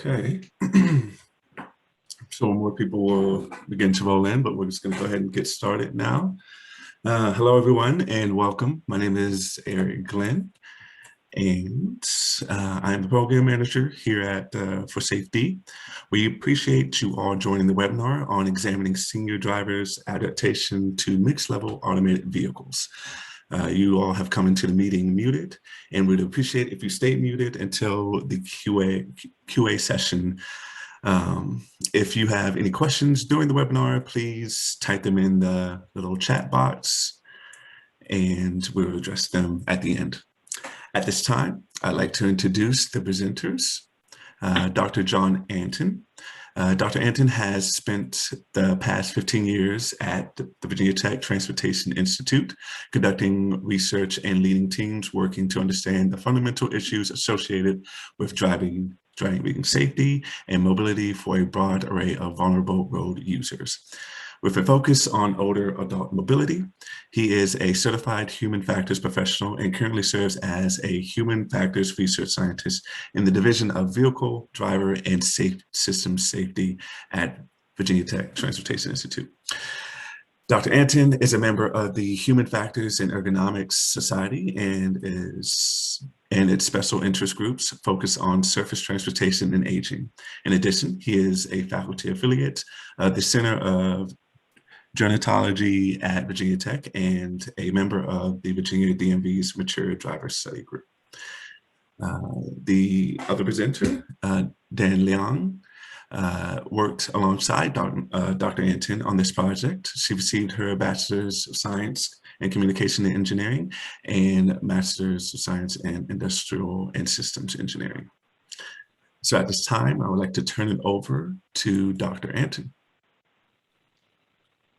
Okay. So more people will begin to roll in, but we're just going to go ahead and get started now. Hello, everyone, and welcome. My name is Eric Glenn, and I'm the program manager here at For Safety. We appreciate you all joining the webinar on examining senior drivers' adaptation to mixed-level automated vehicles. You all have come into the meeting muted, and we'd appreciate if you stay muted until the QA session. If you have any questions during the webinar, please type them in the little chat box, and we'll address them at the end. At this time, I'd like to introduce the presenters, Dr. John Anton. Dr. Anton has spent the past 15 years at the Virginia Tech Transportation Institute, conducting research and leading teams working to understand the fundamental issues associated with driving safety and mobility for a broad array of vulnerable road users. With a focus on older adult mobility, he is a certified human factors professional and currently serves as a human factors research scientist in the Division of Vehicle, Driver, and System Safety at Virginia Tech Transportation Institute. Dr. Anton is a member of the Human Factors and Ergonomics Society and its special interest groups focus on surface transportation and aging. In addition, he is a faculty affiliate of the Center of Gerontology at Virginia Tech and a member of the Virginia DMV's Mature Driver Study Group. The other presenter, Dan Liang, worked alongside Dr. Anton on this project. She received her Bachelor's of Science in Communication and Engineering and Master's of Science in Industrial and Systems Engineering. So at this time, I would like to turn it over to Dr. Anton.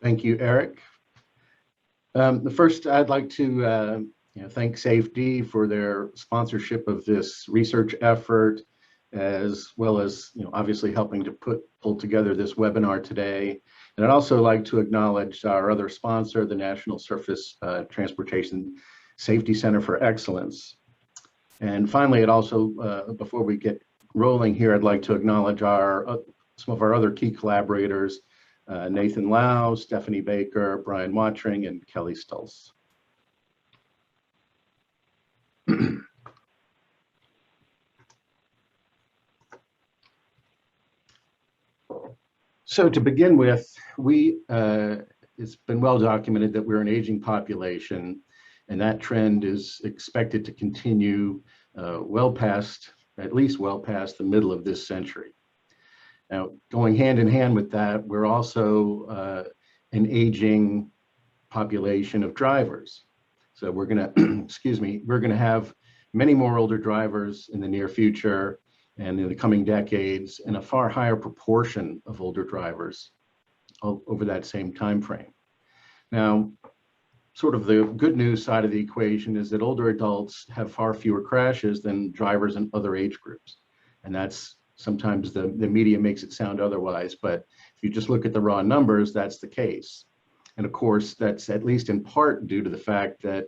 Thank you, Eric. First, I'd like to thank Safety for their sponsorship of this research effort, as well as obviously helping to pull together this webinar today. And I'd also like to acknowledge our other sponsor, the National Surface Transportation Safety Center for Excellence. And finally, before we get rolling here, I'd like to acknowledge some of our other key collaborators, Nathan Lau, Stephanie Baker, Brian Watring, and Kelly Stulz. So to begin with, it's been well documented that we're an aging population, and that trend is expected to continue at least well past the middle of this century. Now, going hand in hand with that, we're also an aging population of drivers. So we're gonna, we're gonna have many more older drivers in the near future and in the coming decades, and a far higher proportion of older drivers over that same time frame. Now, sort of the good news side of the equation is that older adults have far fewer crashes than drivers in other age groups. And that's sometimes the media makes it sound otherwise, but if you just look at the raw numbers, that's the case. And of course, that's at least in part due to the fact that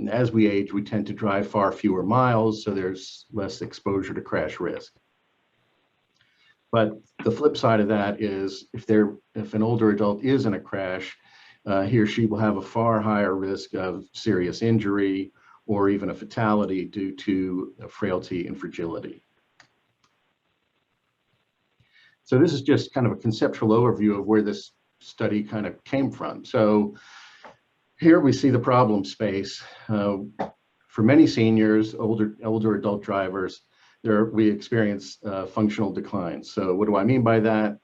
as we age, we tend to drive far fewer miles, so there's less exposure to crash risk. But the flip side of that is if an older adult is in a crash, he or she will have a far higher risk of serious injury or even a fatality due to frailty and fragility. So this is just kind of a conceptual overview of where this study kind of came from. So here we see the problem space. For many seniors, older adult drivers, we experience functional declines. So what do I mean by that?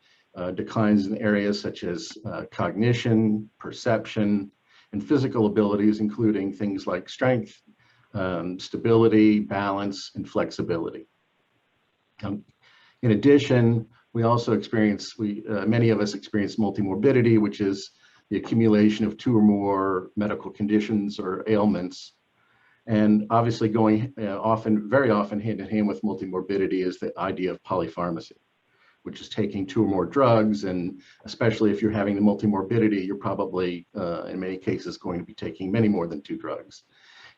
Declines in areas such as cognition, perception, and physical abilities, including things like strength, stability, balance, and flexibility. In addition, we also many of us experience multimorbidity, which is the accumulation of two or more medical conditions or ailments. And obviously going very often hand in hand with multimorbidity is the idea of polypharmacy, which is taking two or more drugs. And especially if you're having the multimorbidity, you're probably in many cases going to be taking many more than two drugs.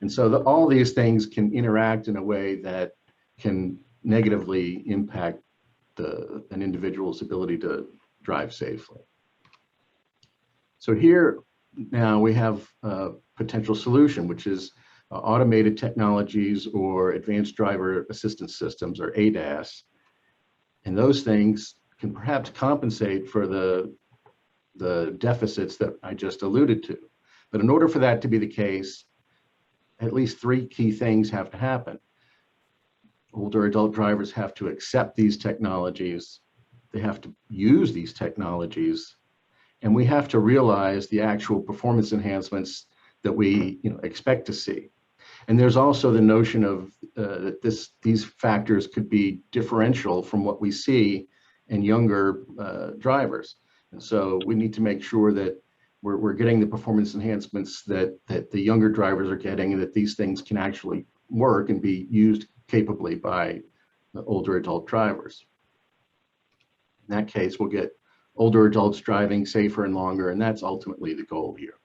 And so all these things can interact in a way that can negatively impact an individual's ability to drive safely. So here now we have a potential solution, which is automated technologies or advanced driver assistance systems, or ADAS. And those things can perhaps compensate for the deficits that I just alluded to. But in order for that to be the case, at least three key things have to happen. Older adult drivers have to accept these technologies, they have to use these technologies, and we have to realize the actual performance enhancements that we expect to see. And there's also the notion of that these factors could be differential from what we see in younger drivers. And so we need to make sure that we're getting the performance enhancements that the younger drivers are getting, and that these things can actually work and be used capably by the older adult drivers. In that case, we'll get older adults driving safer and longer, and that's ultimately the goal here.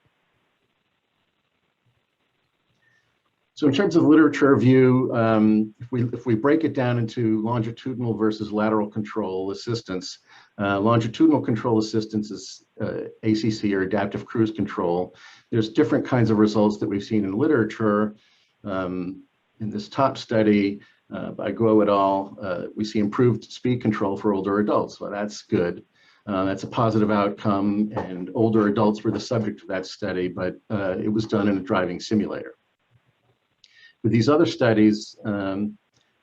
So in terms of literature review, if we break it down into longitudinal versus lateral control assistance, longitudinal control assistance is ACC, or adaptive cruise control. There's different kinds of results that we've seen in literature. In this top study by Guo et al., we see improved speed control for older adults. Well, that's good. That's a positive outcome, and older adults were the subject of that study, but it was done in a driving simulator. With these other studies, there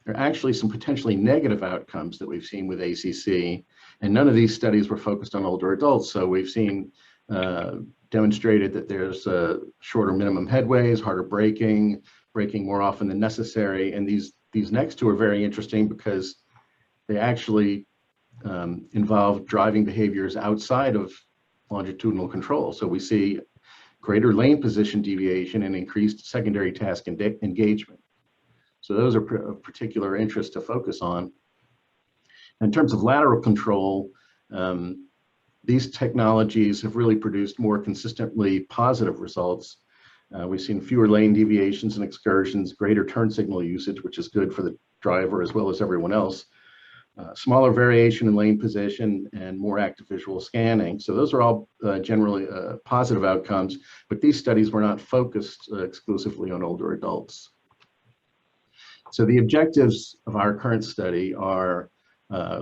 are actually some potentially negative outcomes that we've seen with ACC, and none of these studies were focused on older adults. So we've seen demonstrated that there's shorter minimum headways, harder braking more often than necessary, and these next two are very interesting because they actually involve driving behaviors outside of longitudinal control. So we see greater lane position deviation and increased secondary task engagement. So those are of particular interest to focus on. In terms of lateral control, these technologies have really produced more consistently positive results. We've seen fewer lane deviations and excursions, greater turn signal usage, which is good for the driver as well as everyone else, smaller variation in lane position, and more active visual scanning. So those are all generally positive outcomes, but these studies were not focused exclusively on older adults. So the objectives of our current study are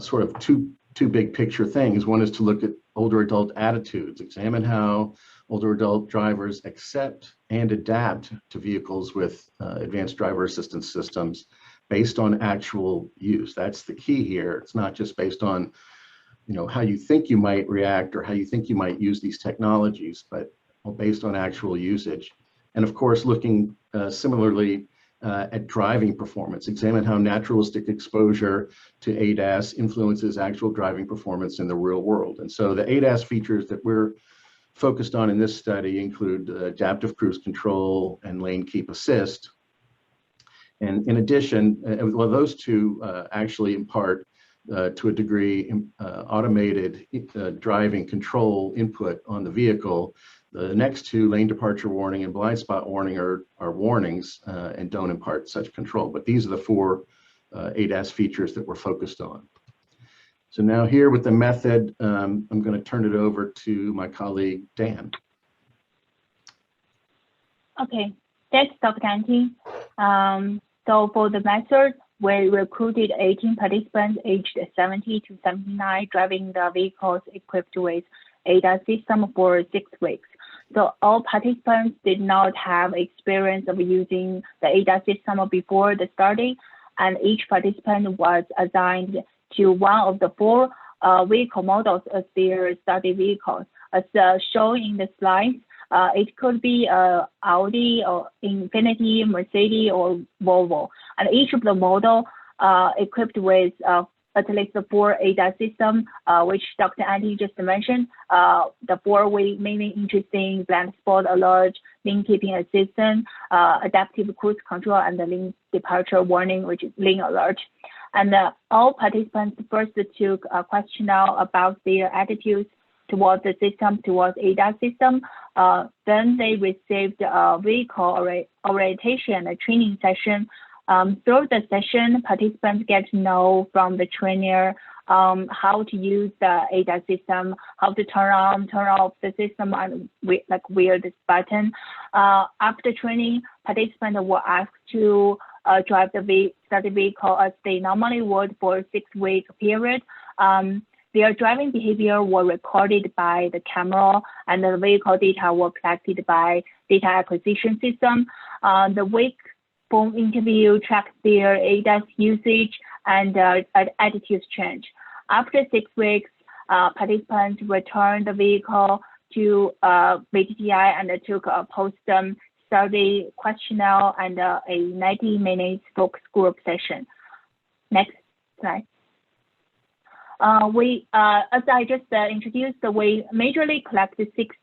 sort of two big picture things. One is to look at older adult attitudes, examine how older adult drivers accept and adapt to vehicles with advanced driver assistance systems based on actual use. That's the key here. It's not just based on how you think you might react or how you think you might use these technologies, but based on actual usage. And of course, looking similarly at driving performance, examine how naturalistic exposure to ADAS influences actual driving performance in the real world. And so the ADAS features that we're focused on in this study include adaptive cruise control and lane keep assist. And in addition, well, those two actually impart to a degree automated driving control input on the vehicle. The next two, lane departure warning and blind spot warning, are warnings and don't impart such control. But these are the four ADAS features that we're focused on. So now here with the method, I'm going to turn it over to my colleague, Dan. Okay, thanks, Dr. Ganti. So for the method, we recruited 18 participants aged 70 to 79 driving the vehicles equipped with ADAS system for 6 weeks. So all participants did not have experience of using the ADAS system before the study, and each participant was assigned to one of the 4 vehicle models as their study vehicles. As shown in the slides, it could be Audi or Infiniti, Mercedes, or Volvo. And each of the model equipped with at least the 4 ADAS system, which Dr. Andy just mentioned. The 4 we mainly interesting: blind spot alert, lane keeping assistant, adaptive cruise control, and the lane departure warning, which is lane alert. And all participants first took a questionnaire about their attitudes towards the system, towards ADAS system. Then they received a vehicle orientation, a training session Through the session, participants get to know from the trainer how to use the ADAS system, how to turn on, turn off the system, and where this button. After training, participants were asked to drive the study vehicle as they normally would for a 6-week period. Their driving behavior were recorded by the camera, and the vehicle data were collected by data acquisition system. The week phone interview tracks their ADAS usage and attitudes change. After 6 weeks, participants returned the vehicle to VTTI and took a post-study questionnaire and a 90-minute focus group session. Next slide. As I just introduced, we majorly collected 6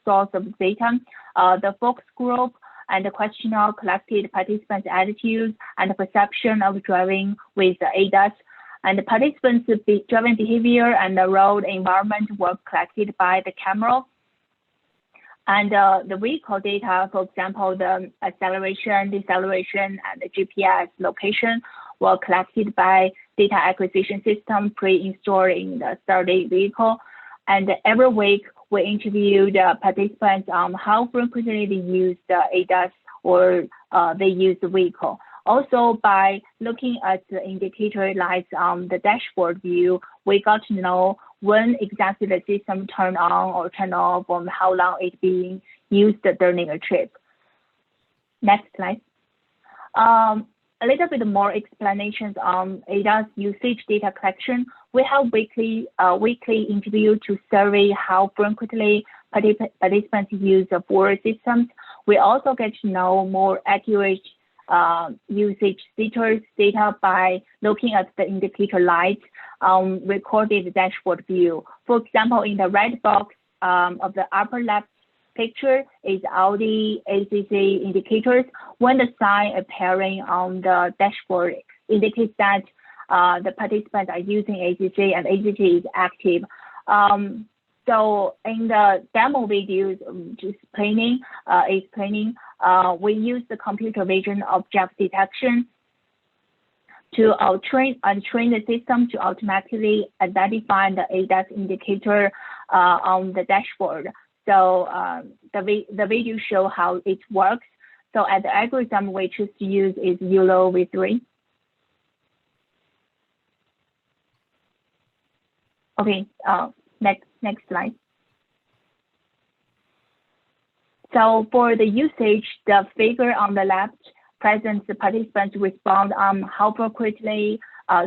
sources of data. The focus group and the questionnaire collected participants' attitudes and perception of driving with ADAS. And the participants' driving behavior and the road environment were collected by the camera. And the vehicle data, for example, the acceleration, deceleration, and the GPS location were collected by data acquisition system pre-installed in the study vehicle. And every week, we interviewed participants on how frequently they use the ADAS or they use the vehicle. Also, by looking at the indicator lights on the dashboard view, we got to know when exactly the system turned on or turned off, and how long it's being used during a trip. Next slide. A little bit more explanations on ADAS usage data collection. We have weekly interview to survey how frequently participants use the board systems. We also get to know more accurate usage data by looking at the indicator lights recorded dashboard view. For example, in the red box of the upper left picture is Audi ACC indicators. When the sign appearing on the dashboard indicates that the participants are using ACC and ACC is active. So in the demo videos, explaining, we use the computer vision object detection to train the system to automatically identify the ADAS indicator on the dashboard. So the video show how it works. So at the algorithm we choose to use is YOLO V3. Okay, next slide. So for the usage, the figure on the left presents the participants respond on how frequently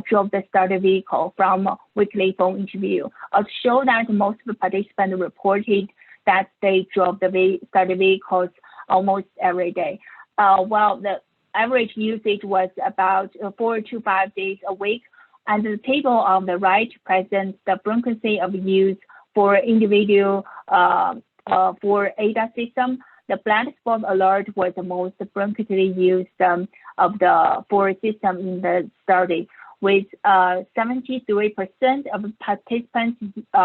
drove the study vehicle from weekly phone interview. It showed that most of the participants reported that they drove the study vehicles almost every day. While the average usage was about 4 to 5 days a week. And the table on the right presents the frequency of use for individual for ADAS system. The blind spot alert was the most frequently used of the 4 systems in the study, with 73% of participants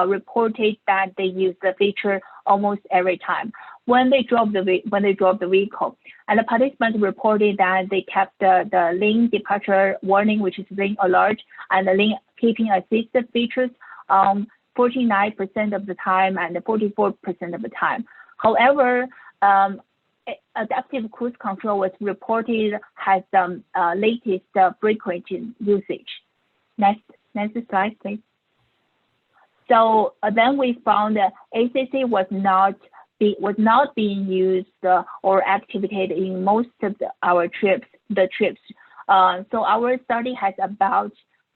reported that they use the feature almost every time when they drove the vehicle. And the participants reported that they kept the lane departure warning, which is lane alert, and the lane keeping assisted features 49% of the time and 44% of the time. However, adaptive cruise control was reported has the latest frequent usage. Next slide, please. So then we found that ACC was not being used or activated in most of our trips. So our study has about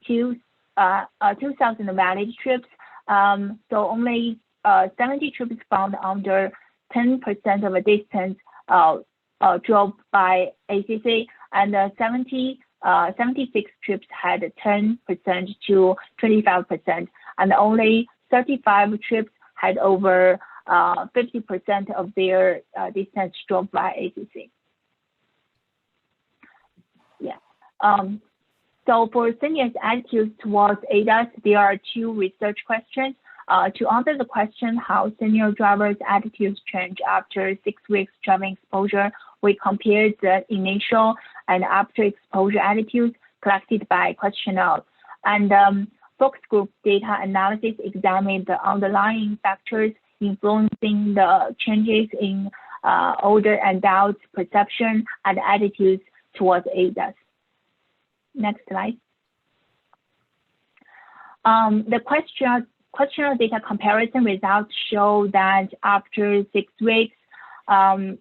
2,000 valid trips. So only 70 trips found under 10% of a distance drove by ACC, and 76 trips had 10% to 25%, and only 35 trips had over 50% of their distance drove by ACC. Yeah. So for seniors' attitudes towards ADAS, there are 2 research questions. To answer the question how senior drivers' attitudes change after 6 weeks driving exposure, we compared the initial and after exposure attitudes collected by questionnaires. And focus group data analysis examined the underlying factors influencing the changes in older adults' perception and attitudes towards ADAS. Next slide. The questionnaire data comparison results show that after 6 weeks, after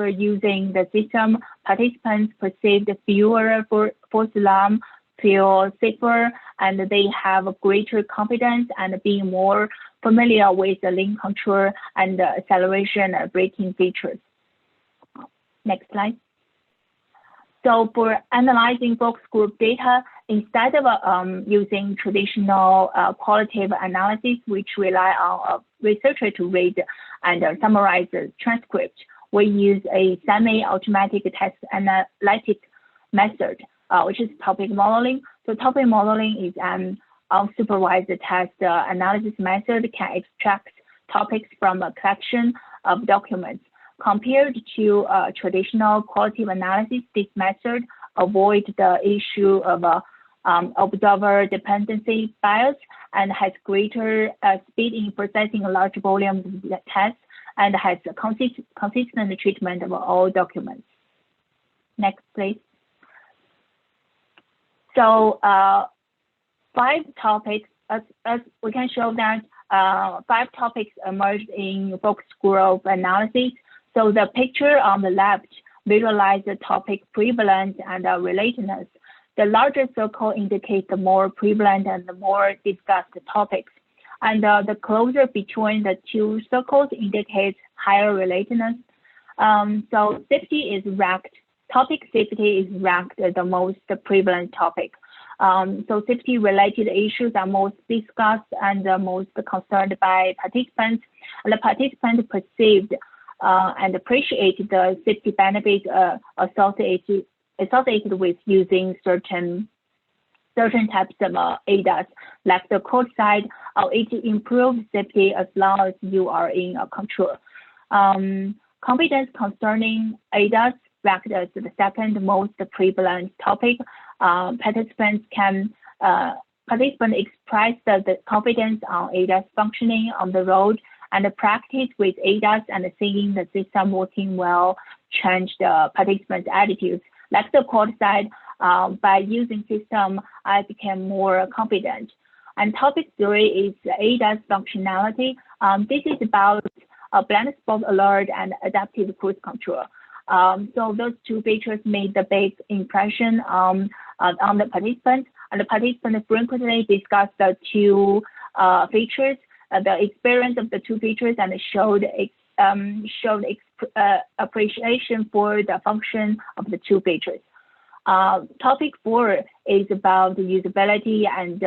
using the system, participants perceived fewer false alarm, feel safer, and they have greater confidence and being more familiar with the lane control and the acceleration and braking features. Next slide. So for analyzing focus group data, instead of using traditional qualitative analysis, which rely on a researcher to read and summarize the transcript, we use a semi-automatic test analytic method, which is topic modeling. So topic modeling is an unsupervised test analysis method can extract topics from a collection of documents. Compared to traditional qualitative analysis, this method avoids the issue of observer dependency bias and has greater speed in processing large volumes of tests and has a consistent treatment of all documents. Next, please. So 5 topics, as we can show that 5 topics emerged in focus group analysis. So the picture on the left visualizes the topic prevalence and relatedness. The larger circle indicates the more prevalent and the more discussed topics. And the closer between the 2 circles indicates higher relatedness. So safety is ranked, topic safety is ranked as the most prevalent topic. So safety-related issues are most discussed and most concerned by participants. And the participants perceived and appreciate the safety benefits associated with using certain types of ADAS, like the code side, it improves safety as long as you are in control. Competence concerning ADAS ranked as the second most prevalent topic. Participants express the confidence on ADAS functioning on the road and practice with ADAS and seeing the system working well change the participants' attitudes. Like the code side, by using system, I became more confident. And topic 3 is ADAS functionality. This is about blind spot alert and adaptive cruise control. So those 2 features made the big impression on the participants, and the participants frequently discussed the 2 features, the experience of the 2 features, and showed appreciation for the function of the 2 features. Topic 4 is about the usability and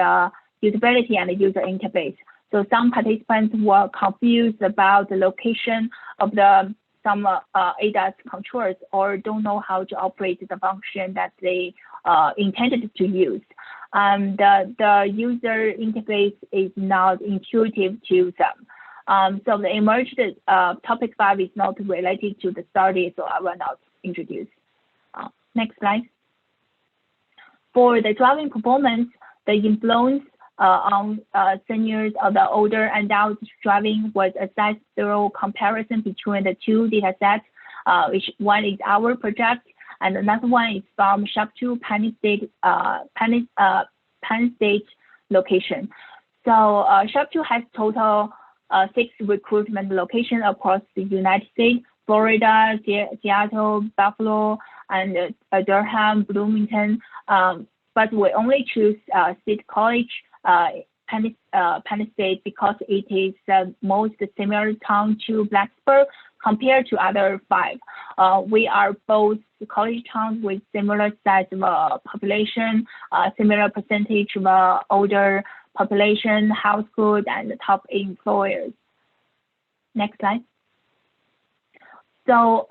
user interface. So some participants were confused about the location of some ADAS controls or don't know how to operate the function that they intended to use. The user interface is not intuitive to them. So the emerged topic 5 is not related to the study, so I will not introduce. Next slide. For the driving performance, the influence on seniors or the older adults driving was assessed through comparison between the 2 data sets, which one is our project and another one is from SHRP2 Penn State location. So SHRP2 has total 6 recruitment locations across the United States: Florida, Seattle, Buffalo, and Durham, Bloomington. But we only choose State College, Penn State, because it is the most similar town to Blacksburg compared to other 5. We are both college towns with similar size of population, similar percentage of older population, household, and top employers. Next slide. So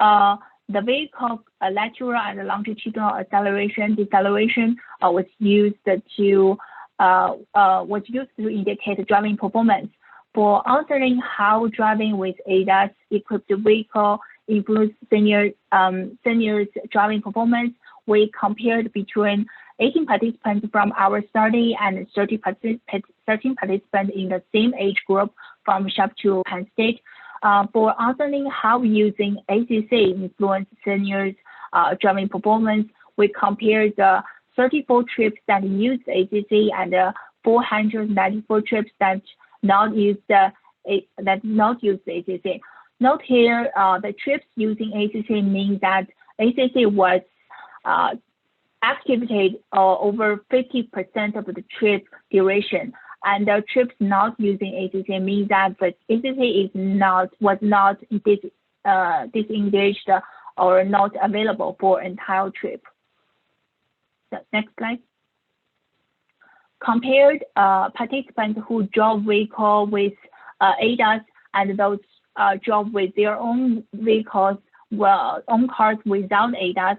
the vehicle lateral and longitudinal acceleration, deceleration was used to indicate driving performance. For answering how driving with ADAS equipped vehicle influence seniors' driving performance. We compared between 18 participants from our study and 13 participants in the same age group from SHRP to Penn State. For understanding how using ACC influence seniors' driving performance, we compared the 34 trips that used ACC and 494 trips that not used ACC. Note here, the trips using ACC means that ACC was activated over 50% of the trip duration, and the trips not using ACC means that the ACC was not disengaged or not available for entire trip. So next slide. Compared participants who drove vehicle with ADAS and those drove with their own vehicles, own cars without ADAS.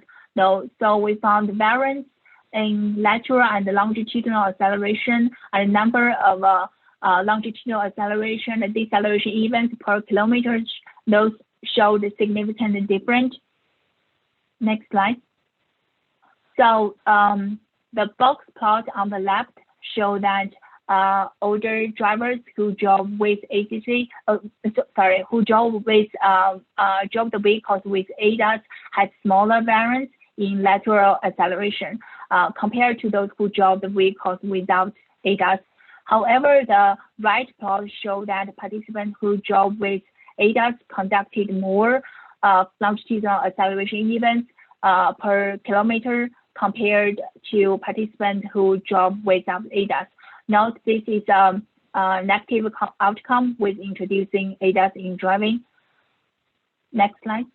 So we found variance in lateral and longitudinal acceleration and number of longitudinal acceleration and deceleration events per kilometer. Those showed significant difference. Next slide. So the box plot on the left show that older drivers who drove with ACC, who drove the vehicles with ADAS had smaller variance in lateral acceleration compared to those who drove the vehicles without ADAS. However, the right plot show that participants who drove with ADAS conducted more longitudinal acceleration events per kilometer compared to participants who drove without ADAS. Note this is a negative outcome with introducing ADAS in driving. Next slide.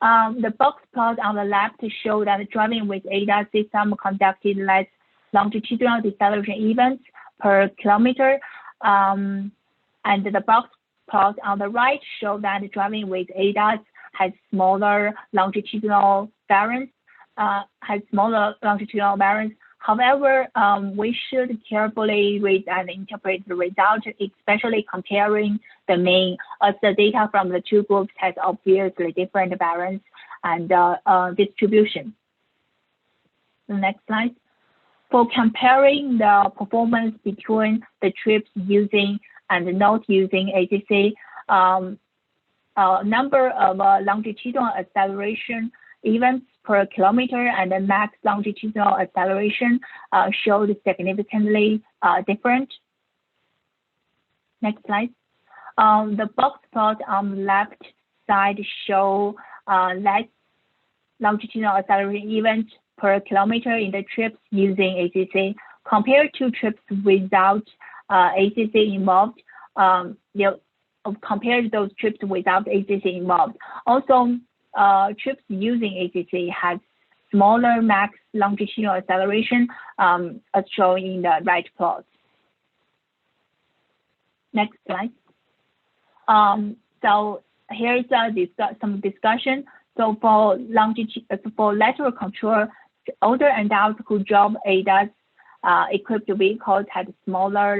The box plot on the left show that driving with ADAS system conducted less longitudinal deceleration events per kilometer, and the box plot on the right show that driving with ADAS has smaller longitudinal variance. However, we should carefully read and interpret the result, especially comparing the mean, as the data from the two groups has obviously different variance and distribution. The next slide. For comparing the performance between the trips using and not using ACC, number of longitudinal acceleration events per kilometer and the max longitudinal acceleration showed significantly different. Next slide. The box plot on the left side show less longitudinal acceleration events per kilometer in the trips using ACC compared to trips without ACC involved. Compared those trips without ACC involved. Also, trips using ACC had smaller max longitudinal acceleration as shown in the right plot. Next slide. So here's some discussion. So for lateral control, older adults who drove ADAS equipped vehicles had smaller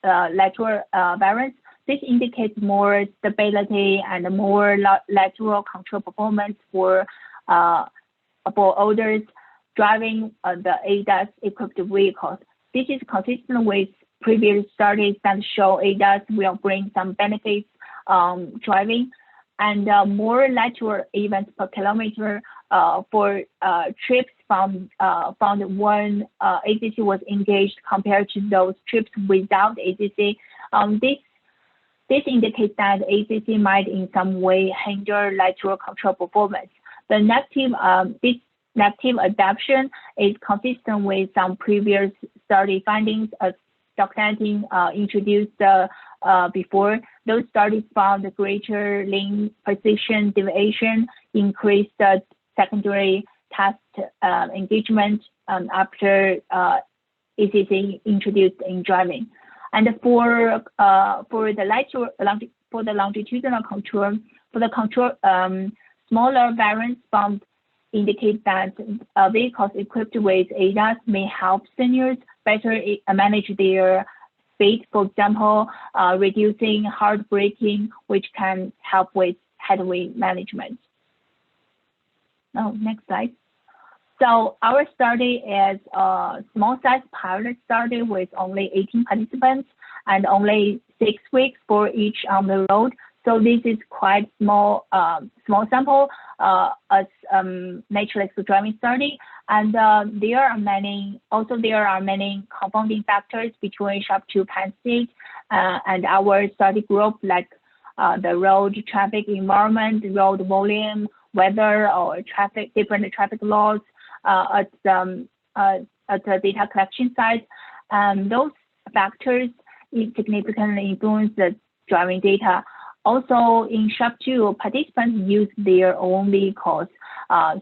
lateral variance. This indicates more stability and more lateral control performance for others driving the ADAS-equipped vehicles. This is consistent with previous studies that show ADAS will bring some benefits driving, and more lateral events per kilometer for trips found when ACC was engaged compared to those trips without ACC. This indicates that ACC might in some way hinder lateral control performance. The this negative adaptation is consistent with some previous study findings as Dr. Antin introduced before. Those studies found greater lean precision deviation, increased secondary task engagement after ACC introduced in driving. And for the longitudinal control, smaller variance found indicate that vehicles equipped with ADAS may help seniors better manage their speed. For example, reducing hard braking, which can help with headwind management. Oh, next slide. So our study is a small size pilot study with only 18 participants and only 6 weeks for each on the road. So this is quite small sample as naturalistic driving study. And there are many confounding factors between SHRP2 Penn State and our study group, like the road traffic environment, road volume, weather, or different traffic laws at the data collection site. Those factors significantly influence the driving data. Also, in SHRP2, participants use their own vehicles,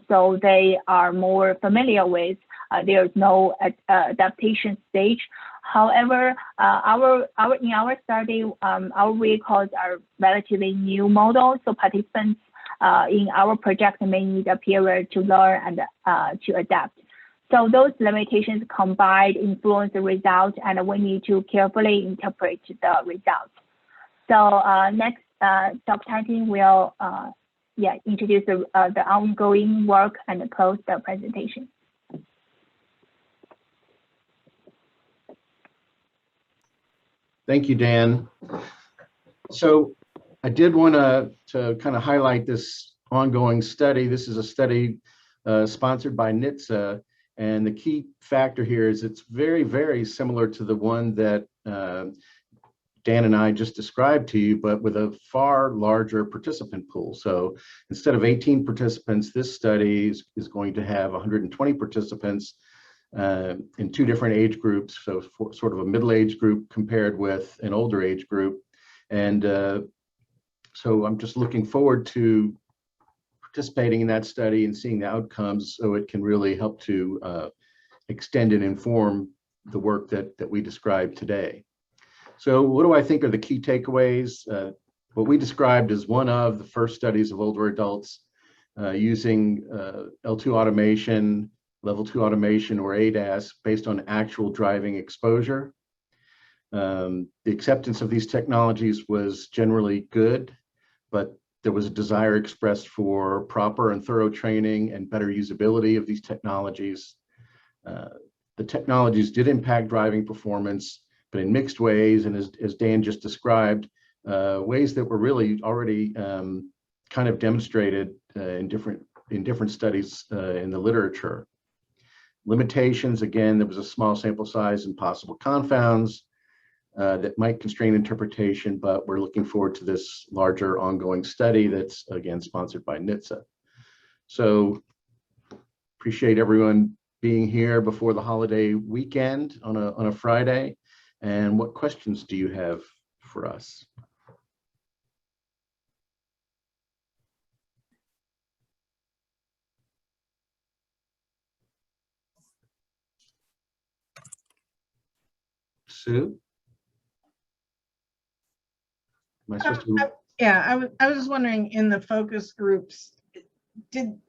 so they are more familiar with. There's no adaptation stage. However, in our study, our vehicles are relatively new models, so participants in our project may need a period to learn and to adapt. So those limitations combined influence the results, and we need to carefully interpret the results. So next, Dr. Tanting will introduce the ongoing work and close the presentation. Thank you, Dan. So I did want to kind of highlight this ongoing study. This is a study sponsored by NHTSA, and the key factor here is it's very, very similar to the one that Dan and I just described to you, but with a far larger participant pool. So instead of 18 participants, this study is going to have 120 participants in 2 different age groups, so sort of a middle age group compared with an older age group. And so I'm just looking forward to participating in that study and seeing the outcomes, so it can really help to extend and inform the work that we described today. So what do I think are the key takeaways? What we described as one of the first studies of older adults using L2 automation, level 2 automation, or ADAS based on actual driving exposure. The acceptance of these technologies was generally good, but there was a desire expressed for proper and thorough training and better usability of these technologies. The technologies did impact driving performance, but in mixed ways, and as Dan just described, ways that were really already kind of demonstrated in different studies in the literature. Limitations, again, there was a small sample size and possible confounds that might constrain interpretation, but we're looking forward to this larger ongoing study that's, again, sponsored by NHTSA. So appreciate everyone being here before the holiday weekend on a Friday. And what questions do you have for us? Sue? Am I supposed to? Yeah, I was just wondering, in the focus groups, did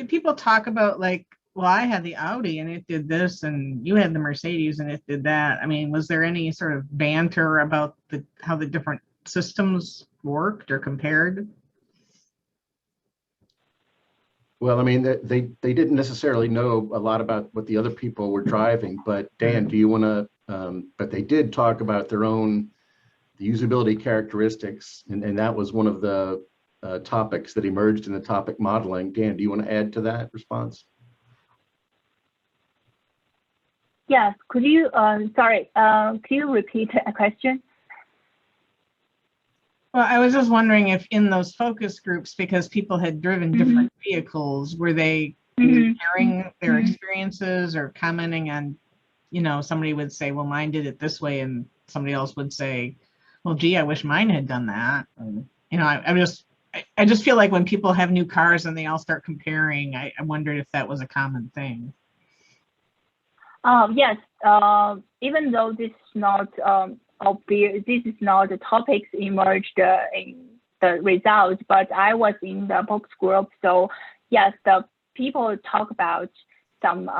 people talk about, like, well, I had the Audi and it did this, and you had the Mercedes and it did that? I mean, was there any sort of banter about how the different systems worked or compared? Well, I mean, they didn't necessarily know a lot about what the other people were driving, but Dan, do you want to, but they did talk about their own usability characteristics, and that was one of the topics that emerged in the topic modeling. Dan, do you want to add to that response? Yes, could you, sorry, could you repeat a question? Well, I was just wondering if in those focus groups, because people had driven different vehicles, were they sharing their experiences or commenting on, you know, somebody would say, well, mine did it this way, and somebody else would say, well, gee, I wish mine had done that. And, you know, I just feel like when people have new cars and they all start comparing, I wondered if that was a common thing. Yes, even though this is not obvious, this is not the topics emerged in the results, but I was in the focus group. So yes, the people talk about some,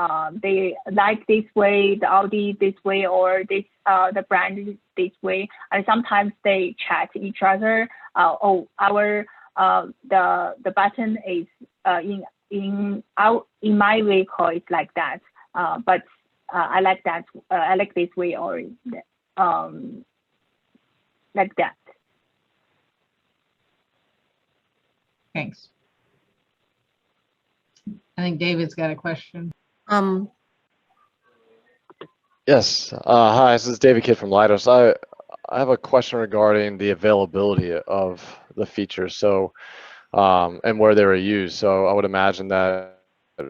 they like this way, the Audi this way, or this, the brand this way. And sometimes they chat each other. Oh, our the button is in my vehicle it's like that. But I like that. I like this way or like that. Thanks. I think David's got a question. Yes. Hi, this is David Kidd from Leidos. I have a question regarding the availability of the features. So, and where they were used. So I would imagine that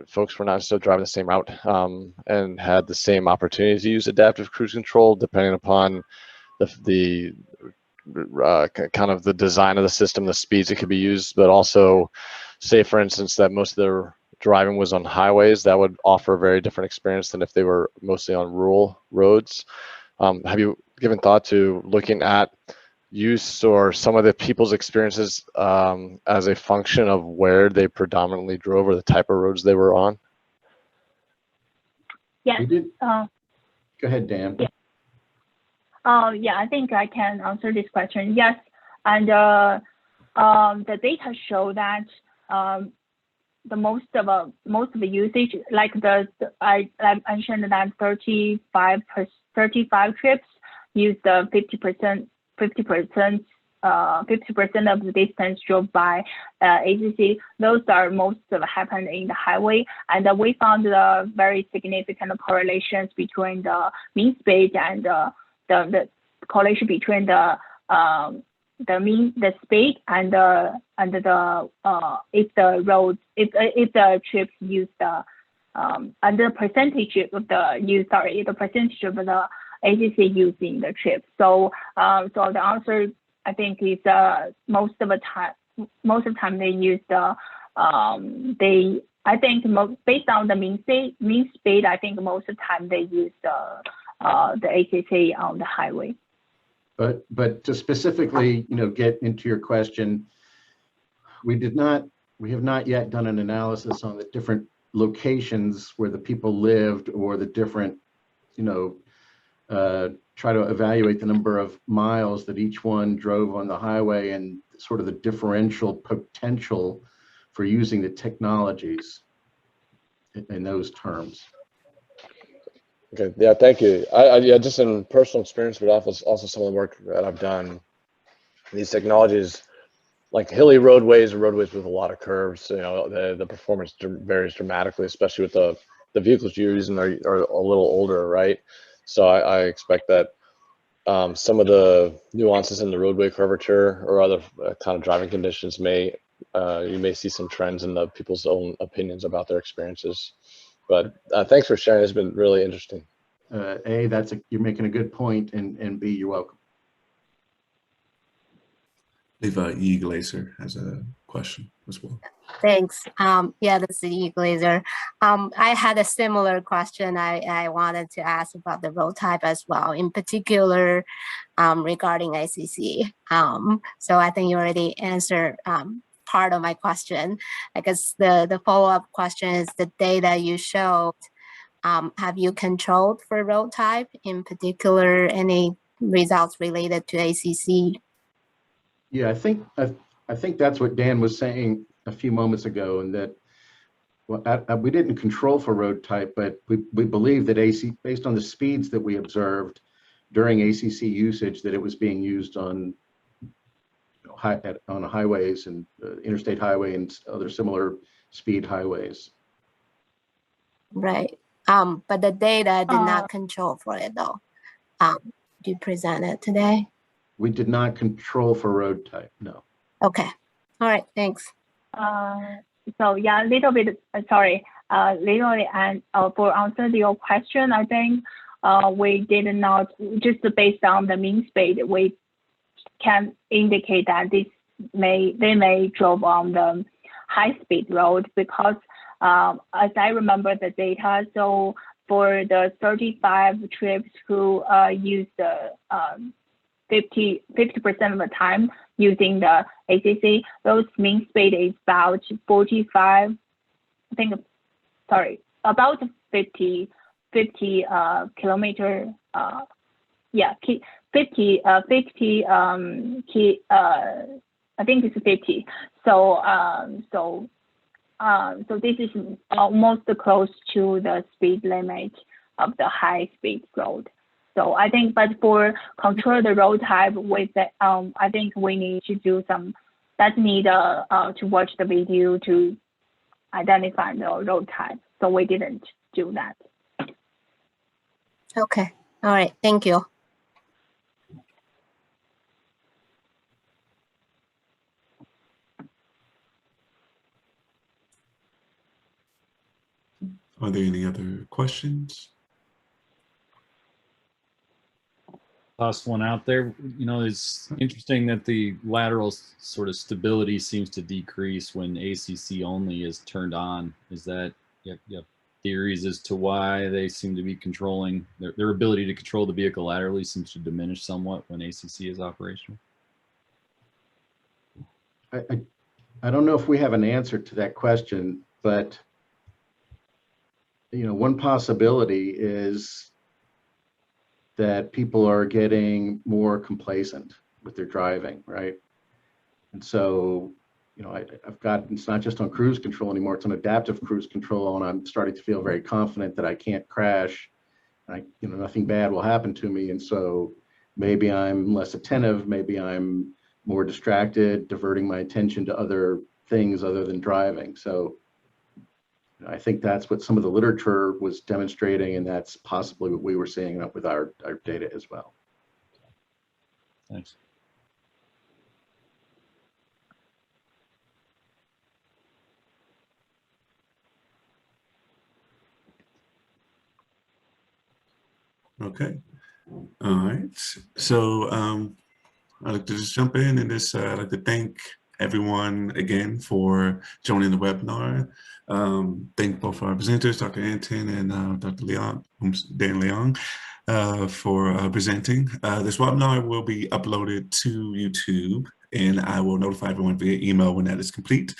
folks were not still driving the same route and had the same opportunity to use adaptive cruise control, depending upon the kind of the design of the system, the speeds it could be used, but also say, for instance, that most of their driving was on highways. That would offer a very different experience than if they were mostly on rural roads. Have you given thought to looking at use or some of the people's experiences as a function of where they predominantly drove or the type of roads they were on? Yes. We did. Go ahead, Dan. Yeah. Yeah, I think I can answer this question. Yes, and the data show that the most of the usage, like I mentioned that 35 trips use the 50% of the distance drove by ACC. Those are most of happened in the highway, and we found very significant correlations between the mean speed and the correlation between the speed and the if the trips use the and the percentage of the percentage of the ACC using the trip. So so the answer I think is most of the time they use the I think based on the mean speed I think most of the time they use the ACC on the highway. But to specifically, get into your question, we have not yet done an analysis on the different locations where the people lived or the different, try to evaluate the number of miles that each one drove on the highway and sort of the differential potential for using the technologies in those terms. Okay, yeah, thank you. Yeah, just in personal experience, but also some of the work that I've done, these technologies, like hilly roadways or roadways with a lot of curves, the performance varies dramatically, especially with the vehicles you're using are a little older, right? So I expect that some of the nuances in the roadway curvature or other kind of driving conditions you may see some trends in the people's own opinions about their experiences. But thanks for sharing. It's been really interesting. A, you're making a good point, and B, you're welcome. I believe E. Glazer has a question as well. Thanks. Yeah, this is E. Glazer. I had a similar question I wanted to ask about the road type as well, in particular regarding ACC. So I think you already answered part of my question. I guess the follow-up question is the data you showed, have you controlled for road type, in particular any results related to ACC? Yeah, I think that's what Dan was saying a few moments ago, and that we didn't control for road type, but we believe that based on the speeds that we observed during ACC usage, that it was being used on highways and interstate highway and other similar speed highways. Right. But the data did not control for it though. Do you present it today? We did not control for road type, no. Okay. All right, thanks. So yeah, a little bit, sorry, literally, and for answer to your question, I think we did not, just based on the mean speed, we can indicate that they may drove on the high speed road, because as I remember the data, so for the 35 trips who used the 50% of the time using the ACC, those mean speed is about 45, I think, sorry, about 50 kilometer, yeah, 50 I think it's 50. So so this is almost close to the speed limit of the high speed road. So I think, but for control the road type with the, I think we need to do some, that need to watch the video to identify the road type. So we didn't do that. Okay. All right. Thank you. Are there any other questions? Toss one out there. You know, it's interesting that the lateral sort of stability seems to decrease when ACC only is turned on. Is that, you have theories as to why they seem to be controlling, their ability to control the vehicle laterally seems to diminish somewhat when ACC is operational? I don't know if we have an answer to that question, but you know, one possibility is that people are getting more complacent with their driving, right? And so, you know, I've got, it's not just on cruise control anymore, it's on adaptive cruise control, and I'm starting to feel very confident that I can't crash, you know, nothing bad will happen to me. And so maybe I'm less attentive, maybe I'm more distracted, diverting my attention to other things other than driving. So I think that's what some of the literature was demonstrating, and that's possibly what we were seeing up with our data as well. Thanks. Okay. All right. So I'd like to just jump in and just I'd like to thank everyone again for joining the webinar. Thank both our presenters, Dr. Anton and Dr. Leon, Dan Leong, for presenting. This webinar will be uploaded to YouTube, and I will notify everyone via email when that is complete.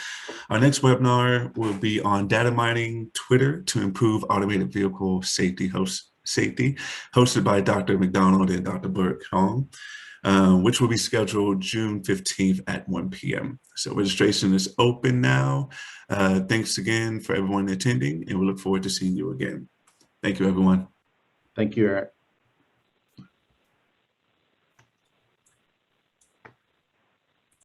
Our next webinar will be on data mining Twitter to improve automated vehicle safety, hosted by Dr. McDonald and Dr. Burke Hong, which will be scheduled June 15th at 1 p.m. So registration is open now. Thanks again for everyone attending, and we look forward to seeing you again. Thank you, everyone. Thank you, Eric.